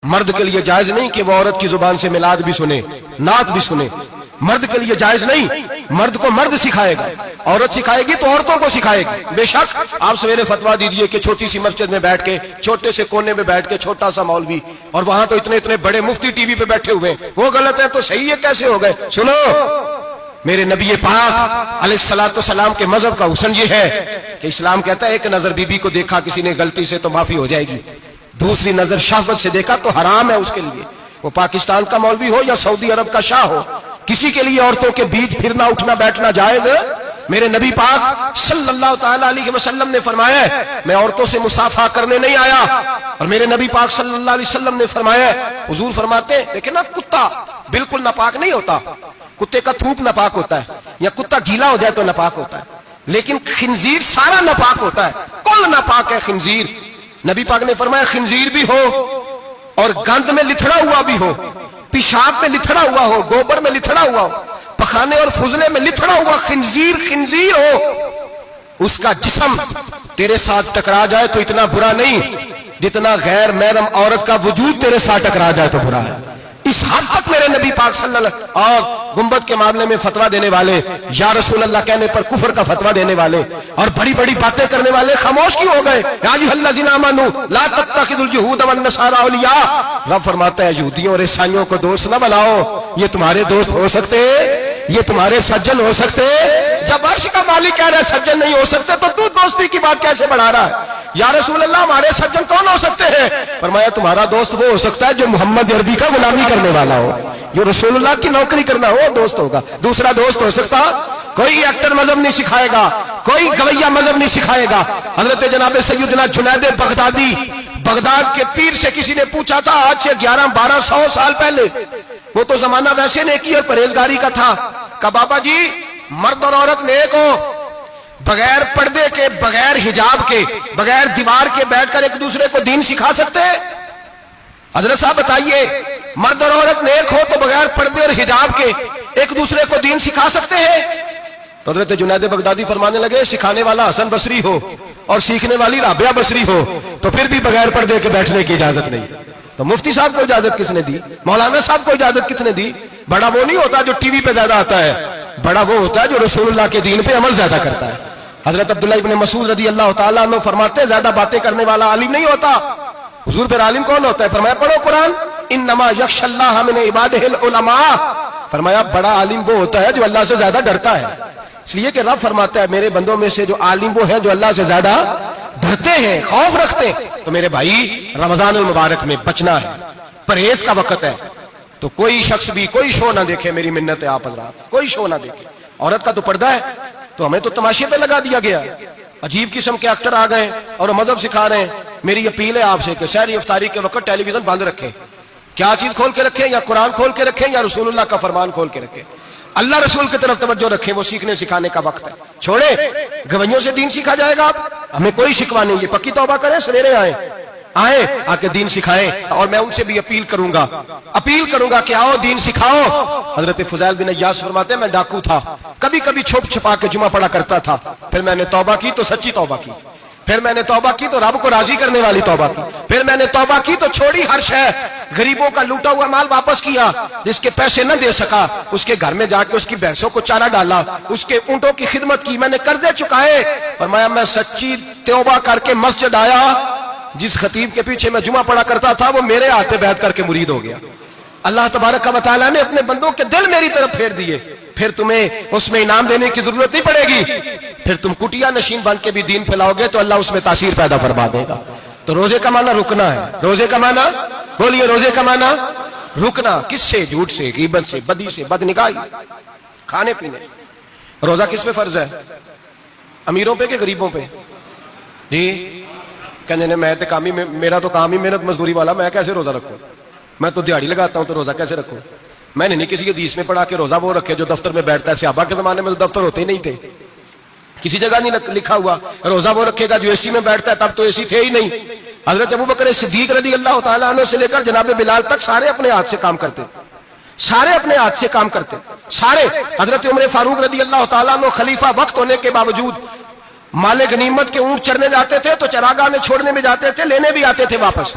مرد کے لیے جائز نہیں کہ وہ عورت کی زبان سے میلاد بھی سنے، نعت بھی سنے، مرد کے لیے جائز نہیں. مرد کو مرد سکھائے گا، عورت سکھائے گی تو عورتوں کو سکھائے گی. بے شک آپ سویرے فتوا دیجئے کہ چھوٹی سی مسجد میں بیٹھ کے، چھوٹے سے کونے میں بیٹھ کے چھوٹا سا مولوی، اور وہاں تو اتنے بڑے مفتی ٹی وی پہ بیٹھے ہوئے ہیں، وہ غلط ہے تو صحیح ہے کیسے ہو گئے؟ سنو، میرے نبی پاک علیہ الصلوۃ والسلام کے مذہب کا حسن یہ ہے کہ اسلام کہتا ہے ایک نظر بی بی کو دیکھا کسی نے غلطی سے تو معافی ہو جائے گی، دوسری نظر شہوت سے دیکھا تو حرام ہے اس کے لیے، وہ پاکستان کا مولوی ہو یا سعودی عرب کا شاہ ہو، کسی کے لیے عورتوں کے بیچ پھرنا اٹھنا بیٹھنا جائز ہے؟ میرے نبی پاک صلی اللہ تعالی علیہ وسلم نے فرمایا ہے میں عورتوں سے مصافحہ کرنے نہیں آیا. اور میرے نبی پاک صلی اللہ علیہ وسلم نے فرمایا ہے، حضور فرماتے ہیں لیکن نا کتا بالکل ناپاک نہیں ہوتا، کتے کا تھوک ناپاک ہوتا ہے، یا کتا گیلا ہو جائے تو ناپاک ہوتا ہے، لیکن خنزیر سارا ناپاک ہوتا ہے، کل ناپاک ہے خنزیر. نبی پاک نے فرمایا خنزیر بھی ہو اور گند میں لتھڑا ہوا بھی ہو، پیشاب میں لتھڑا ہوا ہو، گوبر میں لتھڑا ہوا ہو، پخانے اور فضلے میں لتھڑا ہوا خنزیر ہو، اس کا جسم تیرے ساتھ ٹکرا جائے تو اتنا برا نہیں جتنا غیر محرم عورت کا وجود تیرے ساتھ ٹکرا جائے تو برا ہے. اس حد تک میرے نبی پاک صلی اللہ علیہ وسلم اور گنبد کے معاملے میں فتویٰ دینے والے، یا رسول اللہ کہنے پر کفر کا فتویٰ دینے والے اور بڑی بڑی باتیں کرنے والے خاموش کیوں ہو گئے؟ یا ایھا الذین آمنوا لا تتخذوا اليہود والنصارى اولیاء. رب فرماتا ہے یہودیوں اور عیسائیوں کو دوست نہ بناؤ، یہ تمہارے دوست ہو سکتے، یہ تمہارے سجن ہو سکتے. جب عرش کا مالک کہہ رہا ہے سجن نہیں ہو سکتے تو دوستی کی بات کیسے بڑھا رہا ہے؟ یا رسول اللہ ہمارے سجن کون ہو سکتے ہیں؟ فرمایا تمہارا دوست وہ ہو سکتا ہے جو محمد عربی کا غلامی کرنے والا ہو، جو رسول اللہ کی نوکری کرنا ہو دوست ہوگا. دوسرا دوست ہو سکتا؟ کوئی ایکٹر مذہب نہیں سکھائے گا، کوئی گویہ مذہب نہیں سکھائے گا. حضرت جناب سیدنا جنید بغدادی، بغداد کے پیر سے کسی نے پوچھا تھا آج سے 1100-1200 سال پہلے، وہ تو زمانہ ویسے نیکی اور پرہیزگاری کا تھا، کہ بابا جی مرد اور عورت نیک ہو، بغیر پردے کے، بغیر حجاب کے، بغیر دیوار کے بیٹھ کر ایک دوسرے کو دین سکھا سکتے ہیں؟ حضرت صاحب بتائیے، مرد اور عورت نیک ہو تو بغیر پردے اور حجاب کے ایک دوسرے کو دین سکھا سکتے ہیں؟ تو حضرت جنید بغدادی فرمانے لگے سکھانے والا حسن بصری ہو اور سیکھنے والی رابعہ بصری ہو تو پھر بھی بغیر پردے کے بیٹھنے کی اجازت نہیں. تو مفتی صاحب کو اجازت کس نے دی؟ مولانا صاحب کو اجازت کس نے دی؟ بڑا وہ نہیں ہوتا جو ٹی وی پہ زیادہ آتا ہے، بڑا وہ ہوتا ہے جو رسول اللہ کے دین پہ عمل زیادہ کرتا ہے. حضرت عبداللہ ابن مسعود رضی اللہ تعالیٰ عنہ فرماتے ہیں زیادہ باتیں کرنے والا عالم نہیں ہوتا. حضور پھر عالم کون ہوتا ہے؟ فرمایا پڑھو قرآن، انما یخشی اللہ من عبادہ العلماء. فرمایا بڑا عالم وہ ہوتا ہے جو اللہ سے زیادہ ڈرتا ہے، اس لیے کہ رب فرماتا ہے میرے بندوں میں سے جو عالم وہ ہیں جو اللہ سے زیادہ ڈرتے ہیں، خوف رکھتے ہیں. تو میرے بھائی رمضان المبارک میں بچنا ہے، پرہیز کا وقت ہے، تو کوئی شخص بھی کوئی شو نہ دیکھے، میری منت ہے آپ حضرات، کوئی شو نہ دیکھے. عورت کا تو پردہ ہے، تو ہمیں تو تماشے پہ لگا دیا گیا، عجیب قسم کے ایکٹر آ گئے اور مذہب سکھا رہے ہیں. میری اپیل ہے آپ سے کہ سحری افطاری کے وقت ٹیلی ویژن بند رکھیں. کیا چیز کھول کے رکھیں؟ یا قرآن کھول کے رکھیں یا رسول اللہ کا فرمان کھول کے رکھیں. اللہ رسول کی طرف توجہ رکھیں، وہ سیکھنے سکھانے کا وقت ہے. چھوڑے گویوں سے دین سیکھا جائے گا، ہمیں کوئی شکوہ نہیں. یہ پکی توبہ کریں، سویرے آئیں آ کے دین سکھائیں. اور میں ان سے بھی اپیل کروں گا کہ آؤ دین سکھاؤ. حضرت فضیل بن عیاض فرماتے ہیں میں ڈاکو تھا، کبھی کبھی چھپ چھپا کے جمعہ پڑھا کرتا تھا، پھر میں نے توبہ کی تو سچی توبہ کی، پھر میں نے توبہ کی تو رب کو راضی کرنے والی توبہ کی، پھر میں نے توبہ کی تو چھوڑی ہر شے، غریبوں کا لوٹا ہوا مال واپس کیا، جس کے پیسے نہ دے سکا اس کے گھر میں جا کے اس کی بھینسوں کو چارہ ڈالا، اس کے اونٹوں کی خدمت کی، میں نے قرضے چکائے. فرمایا میں سچی توبہ کر کے مسجد آیا، جس خطیب کے پیچھے میں جمعہ پڑھا کرتا تھا وہ میرے ہاتھ پہ بیعت کر کے مرید ہو گیا. اللہ تبارک و تعالیٰ نے اپنے بندوں کے دل میری طرف پھیر دیے، پھر تمہیں اس میں انعام دینے کی ضرورت نہیں پڑے گی. پھر تم کٹیا نشین بن کے بھی دین پھیلاؤ گے تو اللہ اس میں تاثیر پیدا فرما دے گا. تو روزے کا معنی رکنا ہے. روزے کا معنی بولیے، روزے کا معنی رکنا. کس سے؟ جھوٹ سے، غیبت سے، بدی سے، بد نگاہی، کھانے پینے. روزہ کس پہ فرض ہے؟ امیروں پہ کہ غریبوں پہ؟ جی کہنے میں تو کام ہی، میرا تو کام ہی محنت مزدوری والا، میں کیسے روزہ رکھوں؟ میں تو دیہڑی لگاتا ہوں تو روزہ کیسے رکھوں؟ میں نے نہیں کسی حدیث میں پڑھا کہ روزہ وہ رکھے جو دفتر میں بیٹھتا ہے. صحابہ کے زمانے میں تو دفتر ہوتے ہی نہیں تھے، کسی جگہ نہیں لکھا ہوا روزہ وہ رکھے گا جو اے سی میں بیٹھتا ہے، تب تو اے سی تھے ہی نہیں. حضرت ابوبکر صدیق رضی اللہ تعالیٰ عنہ سے لے کر جناب بلال تک سارے اپنے ہاتھ سے کام کرتے، سارے اپنے ہاتھ سے کام کرتے سارے. حضرت عمر فاروق رضی اللہ تعالیٰ عنہ خلیفہ وقت ہونے کے باوجود مال غنیمت کے اونٹ چرنے جاتے تھے تو چراگاہ میں چھوڑنے میں جاتے تھے، لینے بھی آتے تھے واپس.